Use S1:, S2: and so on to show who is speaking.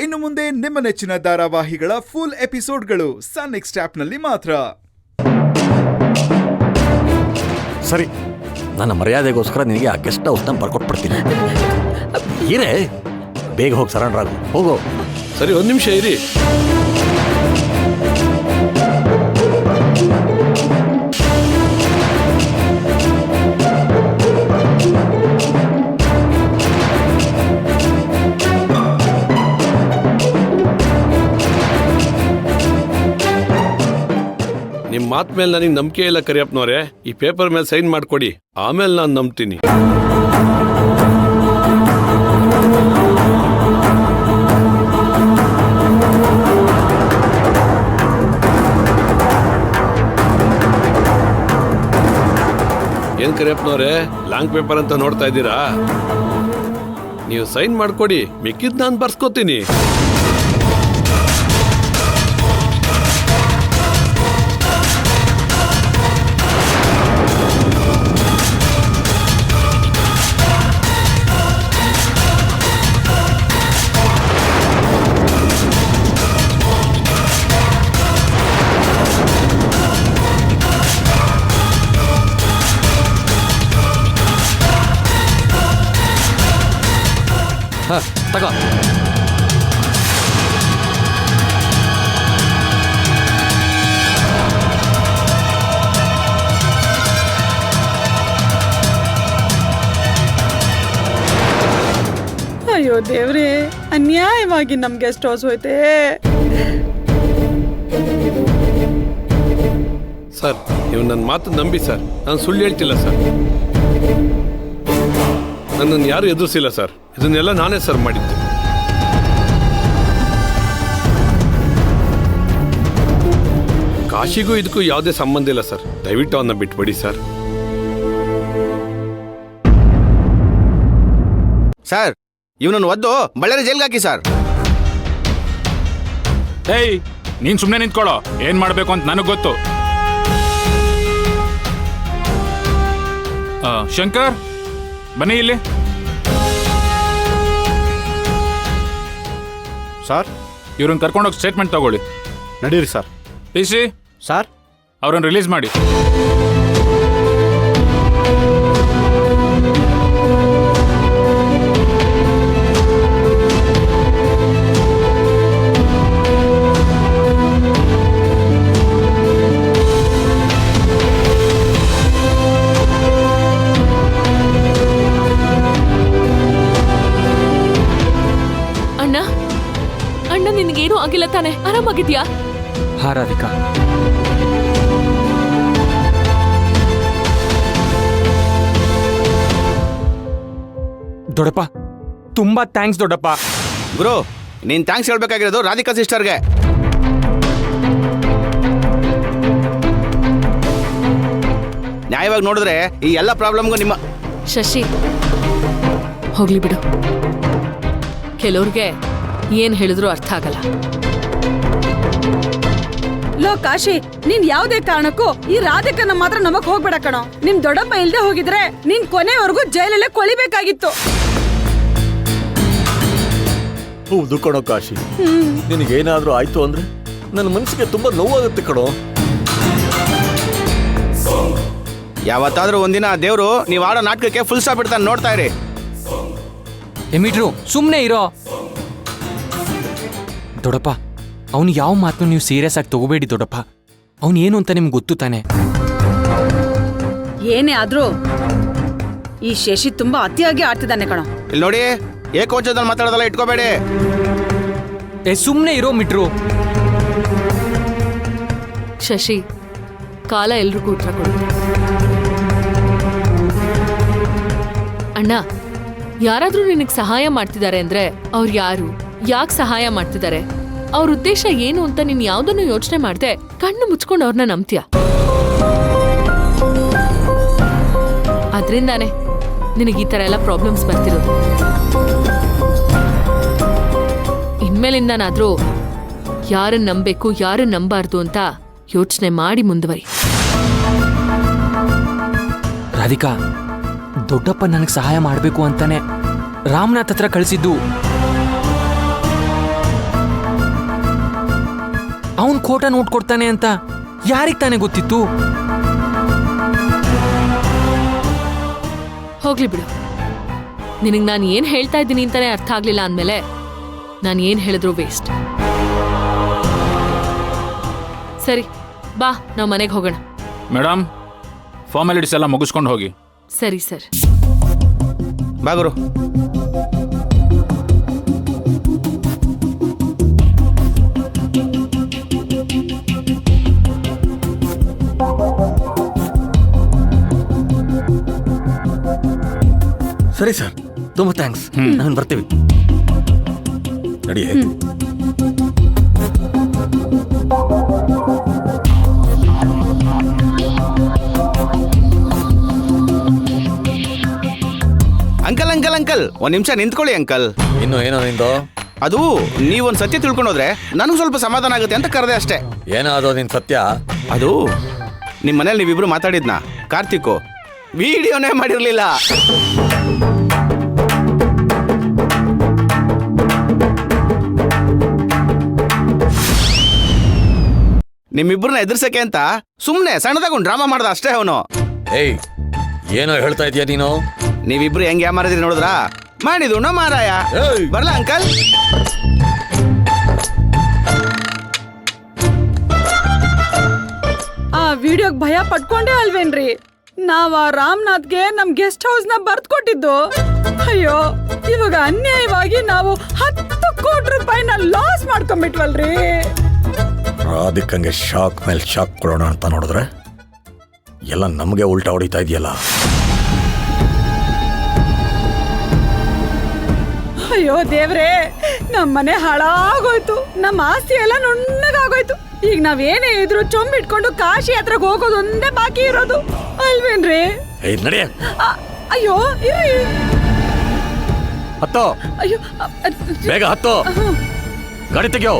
S1: ಇನ್ನು ಮುಂದೆ ನಿಮ್ಮ ನೆಚ್ಚಿನ ಧಾರಾವಾಹಿಗಳ ಫುಲ್ ಎಪಿಸೋಡ್ಗಳು ಸನ್ ನೆಕ್ಸ್ಟ್ ಆಪ್ನಲ್ಲಿ ಮಾತ್ರ.
S2: ಸರಿ, ನನ್ನ ಮರ್ಯಾದೆಗೋಸ್ಕರ ನಿನಗೆ ಆ ಗೆಸ್ಟ್ ಹೌಸ್ನ ಬರ್ಕೊಟ್ಬಿಡ್ತೀನಿ. ಏನೇ ಬೇಗ ಹೋಗಿ ಸರಣರಾಗು, ಹೋಗೋ.
S3: ಸರಿ, ಒಂದು ನಿಮಿಷ ಇರಿ. ನಿಮ್ಮ ಮಾತು ಮೇಲೆ ನನಗೆ ನಂಬಿಕೆ ಇಲ್ಲ ಕರಿಯಪ್ಪನವ್ರೆ. ಈ ಪೇಪರ್ ಮೇಲೆ ಸೈನ್ ಮಾಡಿಕೊಡಿ, ಆಮೇಲೆ ನಾನು ನಂಬ್ತೀನಿ. ಏನ್ ಕರಿಯಪ್ಪನವ್ರೆ, ಲಾಂಗ್ ಪೇಪರ್ ಅಂತ ನೋಡ್ತಾ ಇದ್ದೀರಾ? ನೀವು ಸೈನ್ ಮಾಡಿಕೊಡಿ, ಮಿಕ್ಕಿದ್ ನಾನು ಬರ್ಸ್ಕೊತೀನಿ.
S2: ತಗೋ.
S4: ಅಯ್ಯೋ ದೇವ್ರೇ, ಅನ್ಯಾಯವಾಗಿ ನಮ್ಗೆ ಎಷ್ಟು ಹೌಸ್ ಹೋಯ್ತೆ.
S3: ಸರ್, ನೀವು ನನ್ನ ಮಾತು ನಂಬಿ ಸರ್, ನಾನು ಸುಳ್ಳು ಹೇಳ್ತಿಲ್ಲ ಸರ್. ನನ್ನನ್ನು ಯಾರು ಎದುರಿಸಿಲ್ಲ ಸರ್, ಇದನ್ನೆಲ್ಲ ನಾನೇ ಸರ್ ಮಾಡಿದ್ದು. ಕಾಶಿಗೂ ಇದಕ್ಕೂ ಯಾವುದೇ ಸಂಬಂಧ ಇಲ್ಲ ಸರ್, ದಯವಿಟ್ಟು ಅವನ್ನ ಬಿಟ್ಬಿಡಿ ಸರ್.
S5: ಸರ್, ಇವನನ್ನು ಒದ್ದು ಬಳ್ಳಾರಿ ಜೈಲ್ಗೆ ಹಾಕಿ ಸರ್.
S6: ಏಯ್, ನೀನ್ ಸುಮ್ಮನೆ ನಿಂತ್ಕೊಳ್ಳೋ. ಏನ್ ಮಾಡ್ಬೇಕು ಅಂತ ನನಗ್ ಗೊತ್ತು. ಶಂಕರ್, ಬನ್ನಿ ಇಲ್ಲಿ.
S2: ಸರ್,
S6: ಇವ್ರನ್ನ ಕರ್ಕೊಂಡೋಗಿ ಸ್ಟೇಟ್ಮೆಂಟ್ ತಗೊಳ್ಳಿ.
S2: ನಡೀರಿ ಸರ್.
S6: ಸಿ
S2: ಸರ್,
S6: ಅವ್ರನ್ನ ರಿಲೀಸ್ ಮಾಡಿ.
S7: ಅಣ್ಣ, ನಿನಗೇನು ಆಗಿಲ್ಲ ತಾನೆ? ಆರಾಮಾಗಿದ್ಯಾ?
S8: ಹಾ ರಾಧಿಕಾ, ದೊಡ್ಡಪ್ಪ ತುಂಬಾ ಥ್ಯಾಂಕ್ಸ್ ದೊಡ್ಡಪ್ಪ.
S5: ಗುರು, ನೀನ್ ಥ್ಯಾಂಕ್ಸ್ ಹೇಳ್ಬೇಕಾಗಿರೋದು ರಾಧಿಕಾ ಸಿಸ್ಟರ್ಗೆ. ನ್ಯಾಯವಾಗಿ ನೋಡಿದ್ರೆ ಈ ಎಲ್ಲ ಪ್ರಾಬ್ಲಮ್ಗೂ ನಿಮ್ಮ
S7: ಶಶಿ, ಹೋಗ್ಲಿ ಬಿಡು. ಕೆಲವ್ರಿಗೆ ಏನ್ ಹೇಳಿದ್ರು ಅರ್ಥ ಆಗಲ್ಲ.
S4: ಲೋ ಕಾಶಿ, ನೀನ್ ಯಾವ್ದೇ ಕಾರಣಕ್ಕೂ ಈ ರಾಧಿಕನ ಮಾತ್ರ ನಮಗ್ ಹೋಗ್ಬೇಡ ಕಣೋ. ನಿಮ್ ದೊಡ್ಡಪ್ಪ ಇಲ್ದೆ ಹೋಗಿದ್ರೆ ನೀನ್ ಕೊನೆವರೆಗೂ ಜೈಲಲ್ಲೇ ಕೊಳಿಬೇಕಾಗಿತ್ತು.
S2: ಹೌದು ಕಣೋ ಕಾಶಿ, ನಿನಗೇನಾದ್ರೂ ಆಯ್ತು ಅಂದ್ರೆ ನನ್ನ ಮನಸ್ಸಿಗೆ ತುಂಬಾ ನೋವಾಗುತ್ತೆ ಕಣೋ.
S5: ಯಾವತ್ತಾದ್ರೂ ಒಂದಿನ ದೇವ್ರು ನೀವ್ ಆಡೋ ನಾಟಕಕ್ಕೆ ಫುಲ್ ಸ್ಟಾಪ್ ಇಡ್ತಾನೆ, ನೋಡ್ತಾ ಇರಿ.
S8: ಎಮಿಟ್ರು ಸುಮ್ನೆ ಇರೋ. ದೊಡ್ಡಪ್ಪ, ಅವನು ಯಾವ ಮಾತನ್ನು ನೀವು ಸೀರಿಯಸ್ ಆಗಿ ತಗೋಬೇಡಿ ದೊಡ್ಡಪ್ಪ. ಅವನು ಏನು ಅಂತ ನಿಮ್ಗೆ ಗೊತ್ತು ತಾನೆ.
S4: ಏನೇ ಆದ್ರೂ ಈ ಶಶಿ ತುಂಬಾ ಅತಿಯಾಗಿ ಆಡ್ತಿದ್ದಾನೆ ಕಣೋ.
S5: ಇಲ್ಲಿ ನೋಡಿ, ಏಕೋಚದಲ್ಲಿ ಮಾತಾಡೋದಲ್ಲ ಇಟ್ಕೋಬೇಡಿ.
S8: ಸುಮ್ನೆ ಇರೋ ಮಿಟ್ರು.
S7: ಶಶಿ, ಕಾಲ ಎಲ್ರಿಗೂ ಉತ್ತರ ಕೊಡು. ಅಣ್ಣ, ಯಾರಾದ್ರೂ ನಿನಗೆ ಸಹಾಯ ಮಾಡ್ತಿದ್ದಾರೆ ಅಂದ್ರೆ ಅವ್ರು ಯಾರು, ಯಾಕೆ ಸಹಾಯ ಮಾಡ್ತಿದ್ದಾರೆ, ಅವ್ರ ಉದ್ದೇಶ ಏನು ಅಂತ ನೀನ್ ಯಾವ್ದನ್ನು ಯೋಚನೆ ಮಾಡ್ದೆ ಕಣ್ಣು ಮುಚ್ಕೊಂಡು ಅವ್ರನ್ನ ನಂಬ್ತೀಯ. ಅದ್ರಿಂದಾನೆ ನಿನಗೆ ಈ ತರ ಎಲ್ಲ ಪ್ರಾಬ್ಲಮ್ಸ್ ಬರ್ತಿರೋದು. ಇನ್ಮೇಲಿಂದನಾದ್ರೂ ಯಾರನ್ನ ನಂಬೇಕು ಯಾರನ್ನ ನಂಬಾರ್ದು ಅಂತ ಯೋಚನೆ ಮಾಡಿ ಮುಂದುವರಿ.
S8: ರಾಧಿಕಾ, ದೊಡ್ಡಪ್ಪ ನನಗೆ ಸಹಾಯ ಮಾಡಬೇಕು ಅಂತಾನೆ ರಾಮನಾಥ್ ಹತ್ರ ಕಳಿಸಿದ್ದು. ಅವನ್ ಖೋಟ ನೋಟ್ ಕೊಡ್ತಾನೆ ಅಂತ ಯಾರಿಗ್ ತಾನೇ ಗೊತ್ತಿತ್ತು?
S7: ಹೋಗ್ಲಿ ಬಿಡು. ನಿನಗ್ ನಾನು ಏನ್ ಹೇಳ್ತಾ ಇದ್ದೀನಿ ಅಂತಾನೆ ಅರ್ಥ ಆಗ್ಲಿಲ್ಲ ಅಂದ್ಮೇಲೆ ನಾನು ಏನ್ ಹೇಳಿದ್ರು ವೇಸ್ಟ್. ಸರಿ ಬಾ, ನಾವು ಮನೆಗೆ ಹೋಗೋಣ.
S6: ಮೇಡಮ್, ಫಾರ್ಮಾಲಿಟೀಸ್ ಎಲ್ಲ ಮುಗಿಸ್ಕೊಂಡು ಹೋಗಿ.
S7: ಸರಿ ಸರ್.
S5: ಬಾಗುರು.
S2: ಸರಿ ಸರ್, ತುಂಬ ಥ್ಯಾಂಕ್ಸ್. ನಾನು ಬರ್ತೀವಿ. ನಡಿ.
S5: ಅಂಕಲ್ ಅಂಕಲ್ ಅಂಕಲ್, ಒಂದ್ ನಿಮಿಷ ನಿಂತ್ಕೊಳ್ಳಿ ಅಂಕಲ್.
S2: ಇನ್ನು ಏನೋ ನಿಂದು?
S5: ಅದು ನೀವೊಂದ್ ಸತ್ಯ ತಿಳ್ಕೊಂಡೋದ್ರೆ ನನಗೂ ಸ್ವಲ್ಪ ಸಮಾಧಾನ ಆಗುತ್ತೆ ಅಂತ ಕರೆದೆ ಅಷ್ಟೇ.
S2: ಏನೋ ಅದು ನಿನ್ ಸತ್ಯ?
S5: ಅದು ನಿಮ್ ಮನೇಲಿ ನೀವಿಬ್ರು ಮಾತಾಡಿದ್ನಾ ಕಾರ್ತಿಕ್ ವಿಡಿಯೋನೇ ಮಾಡಿರ್ಲಿಲ್ಲ. ನಿಮ್ಮಿಬ್ರನ್ನ ಎದುರ್ಸಕ್ಕೆ ಅಂತ ಸುಮ್ನೆ ಸಣ್ಣದಾಗ ಒಂದು ಡ್ರಾಮಾ ಮಾಡ್ದ ಅಷ್ಟೇ ಅವನು.
S2: ಏಯ್, ಏನೋ ಹೇಳ್ತಾ ಇದೀಯ ನೀನು?
S5: ನೀವಿಬ್ರು ಹೆಂಗ್ ಯಾಮಾರಿದ್ರಿ ನೋಡಿದ್ರಾ? ಮಾಡಿದ್ದು ನೋ ಮಾರಾಯ. ಬರ್ಲಾ ಅಂಕಲ್?
S4: ಆ ವಿಡಿಯೋಗ್ ಭಯ ಪಟ್ಕೊಂಡೇ ಅಲ್ವೇನ್ರಿ ನಾವ್ ಆ ರಾಮನಾಥ್ಗೆ ನಮ್ ಗೆಸ್ಟ್ ಹೌಸ್ ನ ಬರ್ದ್ ಕೊಟ್ಟಿದ್ದು. ಅಯ್ಯೋ, ಇವಾಗ ಅನ್ಯಾಯವಾಗಿ ನಾವು 10 ಕೋಟಿ ರೂಪಾಯಿನ ಲಾಸ್ ಮಾಡ್ಕೊಂಡ್ಬಿಟ್ವಲ್ರಿ.
S2: ರಾಧಿಕಂಗೆ ಶಾಕ್ ಮೇಲೆ ಶಾಕ್ ಕೊಡೋಣ ಅಂತ ನೋಡಿದ್ರೆ ಎಲ್ಲ ನಮಗೆ ಉಲ್ಟಾ ಹೊಡಿತಾ ಇದೆಯಲ್ಲ.
S4: ಅಯ್ಯೋ ದೇವ್ರೇ, ನಮ್ ಮನೆ ಹಾಳಾಗೋಯ್ತು, ನಮ್ಮ ಆಸ್ತಿ ಎಲ್ಲ ನುಣ್ಣಗಾಗೋಯ್ತು. ಈಗ ನಾವೇನೇ ಇದ್ರು ಚೊಂಬಿಟ್ಕೊಂಡು ಕಾಶಿ ಹತ್ರಕ್ಕೆ ಹೋಗೋದು ಒಂದೇ ಬಾಕಿ ಇರೋದು ಅಲ್ವೇನ್ರಿ?
S2: ಏಯ್, ನಡಿ.
S4: ಅಯ್ಯೋ ಇರ್ರಿ.
S2: ಹತ್ತೋ,
S4: ಅಯ್ಯೋ
S2: ಬೇಗ ಹತ್ತೋ. ಗಾಡಿ ತೆಗಿಯೋ.